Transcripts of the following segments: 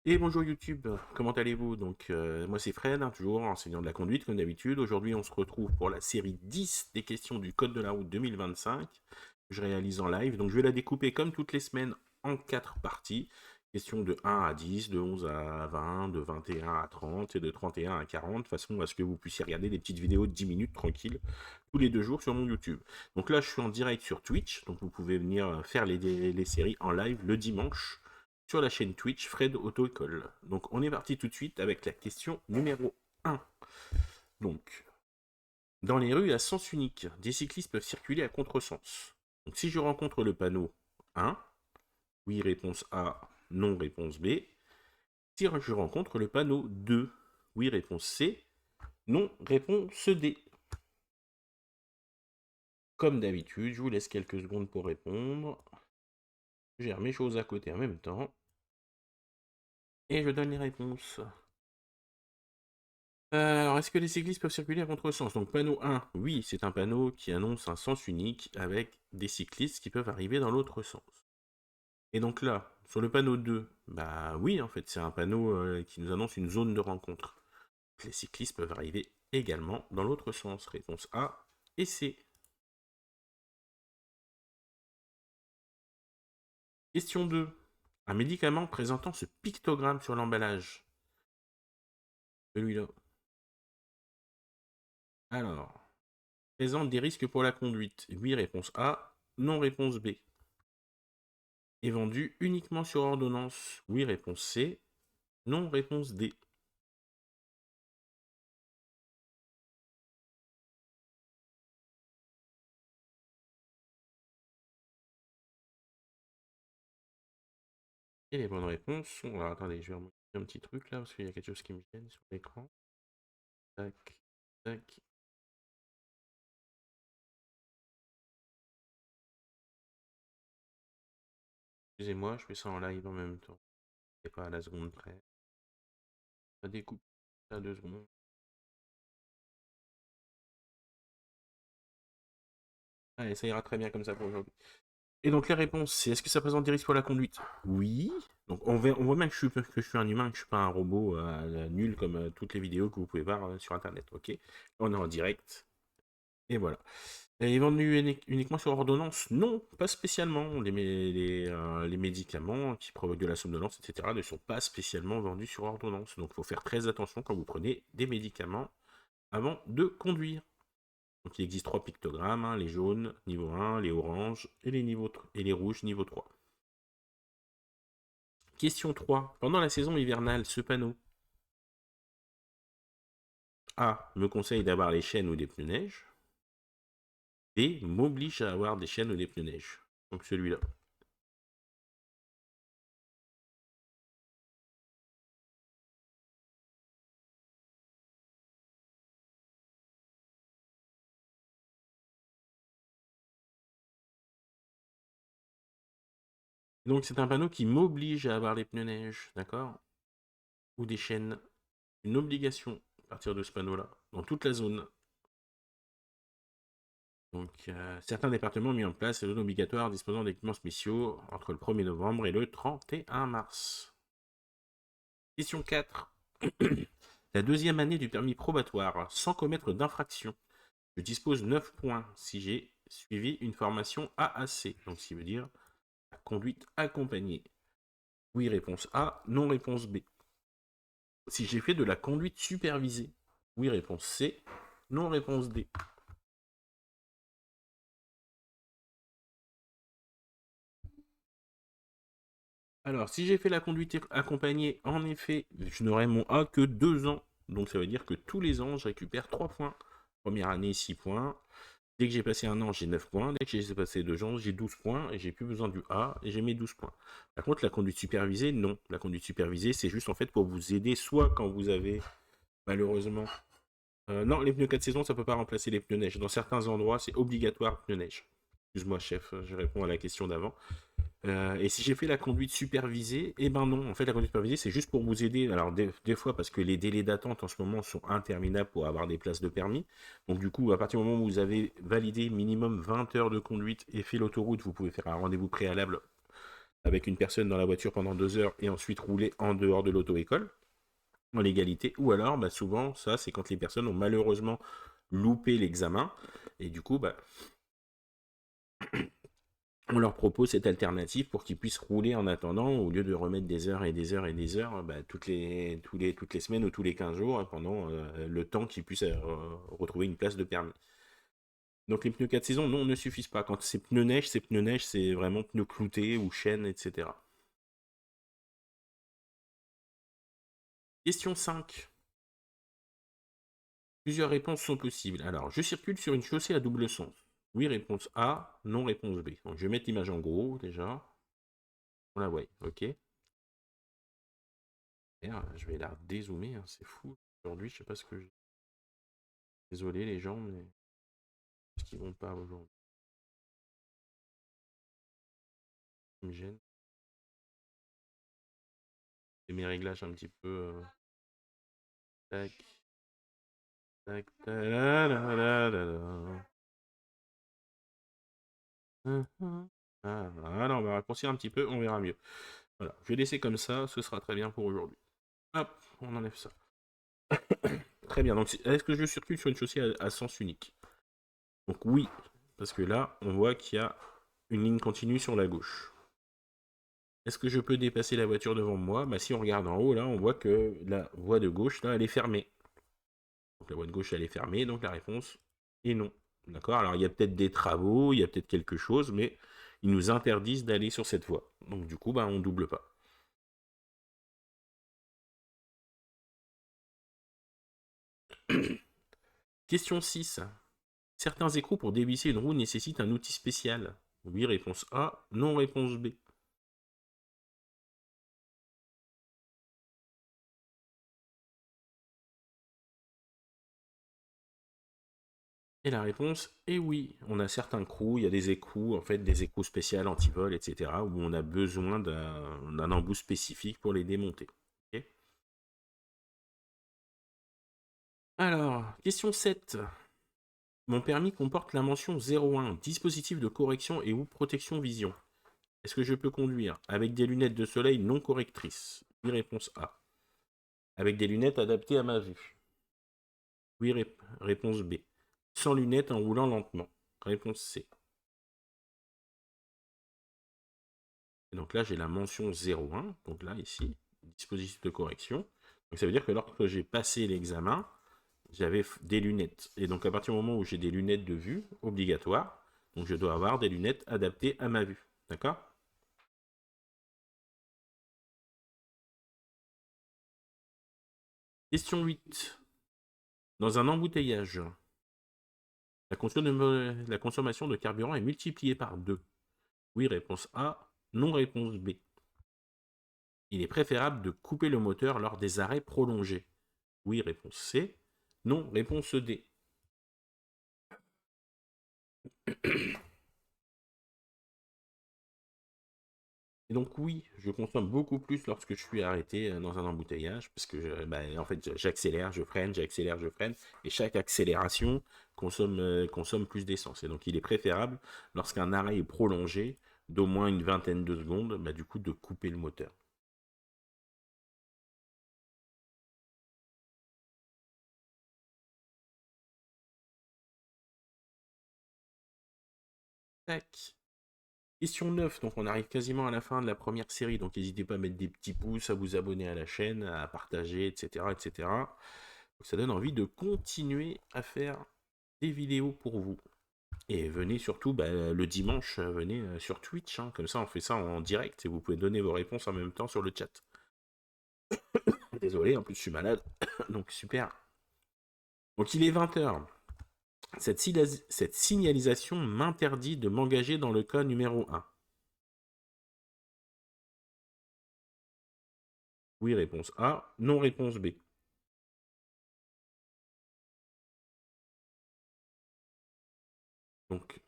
Et bonjour YouTube, comment allez-vous? Moi c'est Fred, toujours enseignant de la conduite comme d'habitude. Aujourd'hui on se retrouve pour la série 10 des questions du Code de la route 2025 que je réalise en live. Donc je vais la découper comme toutes les semaines en 4 parties. Questions de 1 à 10, de 11 à 20, de 21 à 30 et de 31 à 40, de façon à ce que vous puissiez regarder des petites vidéos de 10 minutes tranquilles tous les 2 jours sur mon YouTube. Donc là je suis en direct sur Twitch, donc vous pouvez venir faire les séries en live le dimanche sur la chaîne Twitch Fred Auto École. Donc on est parti tout de suite avec la question numéro 1. Donc, dans les rues à sens unique, des cyclistes peuvent circuler à contresens. Donc si je rencontre le panneau 1, oui réponse A, non réponse B. Si je rencontre le panneau 2, oui réponse C, non réponse D. Comme d'habitude, je vous laisse quelques secondes pour répondre. Je gère mes choses à côté en même temps. Et je donne les réponses. Alors, est-ce que les cyclistes peuvent circuler à contresens? Donc, panneau 1, oui, c'est un panneau qui annonce un sens unique avec des cyclistes qui peuvent arriver dans l'autre sens. Et donc là, sur le panneau 2, bah oui, en fait, c'est un panneau qui nous annonce une zone de rencontre. Les cyclistes peuvent arriver également dans l'autre sens. Réponse A et C. Question 2. Un médicament présentant ce pictogramme sur l'emballage. Celui-là. Alors, présente des risques pour la conduite. Oui, réponse A. Non, réponse B. Est vendu uniquement sur ordonnance. Oui, réponse C. Non, réponse D. Et les bonnes réponses sont... Alors, attendez, je vais remonter un petit truc là, parce qu'il y a quelque chose qui me gêne sur l'écran. Tac, tac. Excusez-moi, je fais ça en live en même temps. Et pas à la seconde près. Ça découpe à 2 secondes. Allez, ça ira très bien comme ça pour aujourd'hui. Et donc les réponses, c'est est-ce que ça présente des risques pour la conduite? Oui. Donc on voit bien que je suis un humain, que je suis pas un robot nul comme toutes les vidéos que vous pouvez voir sur internet. Ok. On est en direct. Et voilà. Elle est vendue uniquement sur ordonnance? Non, pas spécialement. Les médicaments qui provoquent de la somnolence, etc., ne sont pas spécialement vendus sur ordonnance. Donc il faut faire très attention quand vous prenez des médicaments avant de conduire. Donc il existe 3 pictogrammes, hein, les jaunes niveau 1, les oranges et les rouges niveau 3. Question 3. Pendant la saison hivernale, ce panneau A me conseille d'avoir les chaînes ou des pneus neige. B m'oblige à avoir des chaînes ou des pneus neige. Donc celui-là. Donc c'est un panneau qui m'oblige à avoir les pneus neige, d'accord? Ou des chaînes. Une obligation à partir de ce panneau-là, dans toute la zone. Donc certains départements ont mis en place les zones obligatoires disposant d'équipements spéciaux entre le 1er novembre et le 31 mars. Question 4. La deuxième année du permis probatoire, sans commettre d'infraction. Je dispose 9 points si j'ai suivi une formation AAC, donc ce qui veut dire conduite accompagnée. Oui, réponse A, non, réponse B. Si j'ai fait de la conduite supervisée. Oui, réponse C, non, réponse D. Alors, si j'ai fait la conduite accompagnée, en effet, je n'aurai mon A que 2 ans. Donc ça veut dire que tous les ans, je récupère 3 points. Première année, 6 points. Dès que j'ai passé un an, j'ai 9 points. Dès que j'ai passé 2 ans, j'ai 12 points. Et j'ai plus besoin du A et j'ai mes 12 points. Par contre, la conduite supervisée, non. La conduite supervisée, c'est juste en fait pour vous aider, soit quand vous avez, malheureusement... non, les pneus 4 saisons, ça peut pas remplacer les pneus neige. Dans certains endroits, c'est obligatoire pneus neige. Excuse-moi, chef, je réponds à la question d'avant. Et si j'ai fait la conduite supervisée, eh ben non, en fait la conduite supervisée c'est juste pour vous aider. Alors des fois parce que les délais d'attente en ce moment sont interminables pour avoir des places de permis. Donc du coup, à partir du moment où vous avez validé minimum 20 heures de conduite et fait l'autoroute, vous pouvez faire un rendez-vous préalable avec une personne dans la voiture pendant 2 heures et ensuite rouler en dehors de l'auto-école, en légalité. Ou alors, bah, souvent, ça, c'est quand les personnes ont malheureusement loupé l'examen, et du coup, bah, on leur propose cette alternative pour qu'ils puissent rouler en attendant, au lieu de remettre des heures et des heures et des heures, bah, toutes les semaines ou tous les 15 jours, pendant le temps qu'ils puissent retrouver une place de permis. Donc les pneus 4 saisons, non, ne suffisent pas. Quand c'est pneus neige, c'est vraiment pneus cloutés ou chaînes, etc. Question 5. Plusieurs réponses sont possibles. Alors, je circule sur une chaussée à double sens. Oui, réponse A, non, réponse B. Donc, je vais mettre l'image en gros, déjà. On la voit, ok. Merde, je vais la dézoomer, hein, c'est fou. Aujourd'hui, je sais pas ce que j'ai. Désolé les gens, mais ce qu'ils vont pas aujourd'hui. Ça me gêne. Et mes réglages un petit peu. Tac, tac, ta la la la la la. Ah, voilà, on va raccourcir un petit peu, on verra mieux. Voilà, je vais laisser comme ça, ce sera très bien pour aujourd'hui. Hop, on enlève ça. Très bien, donc est-ce que je circule sur une chaussée à sens unique? Donc oui, parce que là, on voit qu'il y a une ligne continue sur la gauche. Est-ce que je peux dépasser la voiture devant moi? Bah, si on regarde en haut, là, on voit que la voie de gauche, là, elle est fermée. Donc la voie de gauche, elle est fermée, donc la réponse est non. D'accord? Alors il y a peut-être des travaux, il y a peut-être quelque chose, mais ils nous interdisent d'aller sur cette voie. Donc du coup, bah, on double pas. Question 6. Certains écrous pour dévisser une roue nécessitent un outil spécial. Oui, réponse A. Non, réponse B. Et la réponse est oui. On a certains écrous, il y a des écrous, en fait, des écrous spéciales anti-vol, etc., où on a besoin d'un embout spécifique pour les démonter. Ok. Alors, question 7. Mon permis comporte la mention 01, dispositif de correction et ou protection vision. Est-ce que je peux conduire avec des lunettes de soleil non correctrices? Oui, réponse A. Avec des lunettes adaptées à ma vue? Oui, réponse B. Sans lunettes en roulant lentement? Réponse C. Et donc là, j'ai la mention 01, donc là, ici, dispositif de correction. Donc ça veut dire que lorsque j'ai passé l'examen, j'avais des lunettes. Et donc à partir du moment où j'ai des lunettes de vue, obligatoire, donc je dois avoir des lunettes adaptées à ma vue. D'accord? Question 8. Dans un embouteillage, la consommation de carburant est multipliée par 2. Oui, réponse A. Non, réponse B. Il est préférable de couper le moteur lors des arrêts prolongés. Oui, réponse C. Non, réponse D. Et donc oui, je consomme beaucoup plus lorsque je suis arrêté dans un embouteillage, parce que en fait j'accélère, je freine, et chaque accélération consomme plus d'essence. Et donc il est préférable, lorsqu'un arrêt est prolongé, d'au moins une vingtaine de secondes, du coup de couper le moteur. Tac. Question 9, donc on arrive quasiment à la fin de la première série, donc n'hésitez pas à mettre des petits pouces, à vous abonner à la chaîne, à partager, etc. etc. Donc ça donne envie de continuer à faire des vidéos pour vous. Et venez surtout le dimanche, venez sur Twitch, hein, comme ça on fait ça en direct et vous pouvez donner vos réponses en même temps sur le chat. Désolé, en plus je suis malade, donc super. Donc il est 20h. Cette signalisation m'interdit de m'engager dans le cas numéro 1. Oui, réponse A. Non, réponse B. Donc,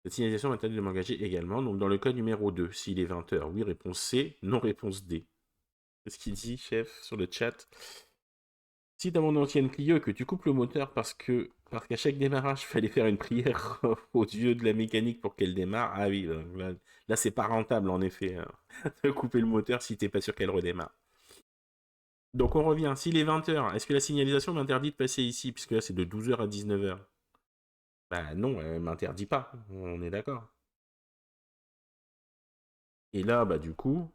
cette signalisation m'interdit de m'engager également. Donc, dans le cas numéro 2, s'il est 20h, oui, réponse C. Non, réponse D. Qu'est-ce qu'il dit, chef, sur le chat? Si dans mon ancienne Clio que tu coupes le moteur parce qu'à chaque démarrage, il fallait faire une prière aux dieux de la mécanique pour qu'elle démarre, ah oui, là, c'est pas rentable en effet, hein, de couper le moteur si t'es pas sûr qu'elle redémarre. Donc on revient, s'il est 20h, est-ce que la signalisation m'interdit de passer ici? Puisque là c'est de 12h à 19h. Bah non, elle m'interdit pas, on est d'accord. Et là, bah du coup,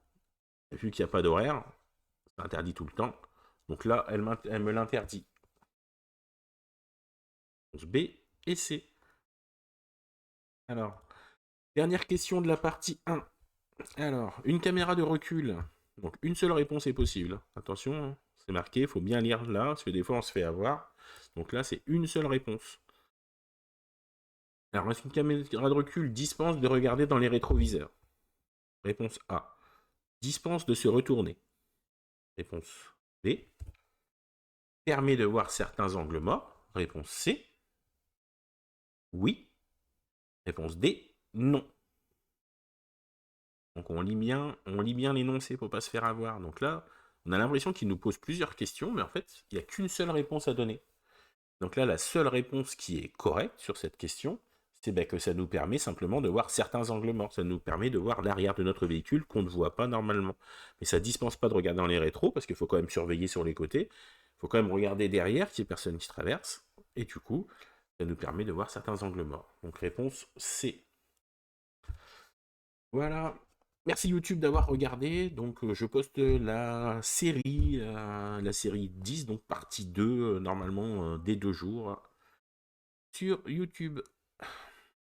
vu qu'il n'y a pas d'horaire, c'est interdit tout le temps. Donc là, elle me l'interdit. B et C. Alors, dernière question de la partie 1. Alors, une caméra de recul. Donc, une seule réponse est possible. Attention, hein, c'est marqué, il faut bien lire là, parce que des fois on se fait avoir. Donc là, c'est une seule réponse. Alors, est-ce qu'une caméra de recul dispense de regarder dans les rétroviseurs? Réponse A. Dispense de se retourner. Réponse B. Permet de voir certains angles morts. Réponse C. Oui. Réponse D. Non. Donc on lit bien l'énoncé pour pas se faire avoir. Donc là, on a l'impression qu'il nous pose plusieurs questions, mais en fait, il n'y a qu'une seule réponse à donner. Donc là, la seule réponse qui est correcte sur cette question, c'est que ça nous permet simplement de voir certains angles morts. Ça nous permet de voir l'arrière de notre véhicule qu'on ne voit pas normalement. Mais ça ne dispense pas de regarder dans les rétros, parce qu'il faut quand même surveiller sur les côtés. Il faut quand même regarder derrière qu'il n'y ait personne qui traverse. Et du coup, ça nous permet de voir certains angles morts. Donc réponse C. Voilà. Merci YouTube d'avoir regardé. Donc je poste la série 10, donc partie 2, normalement dès 2 jours, sur YouTube.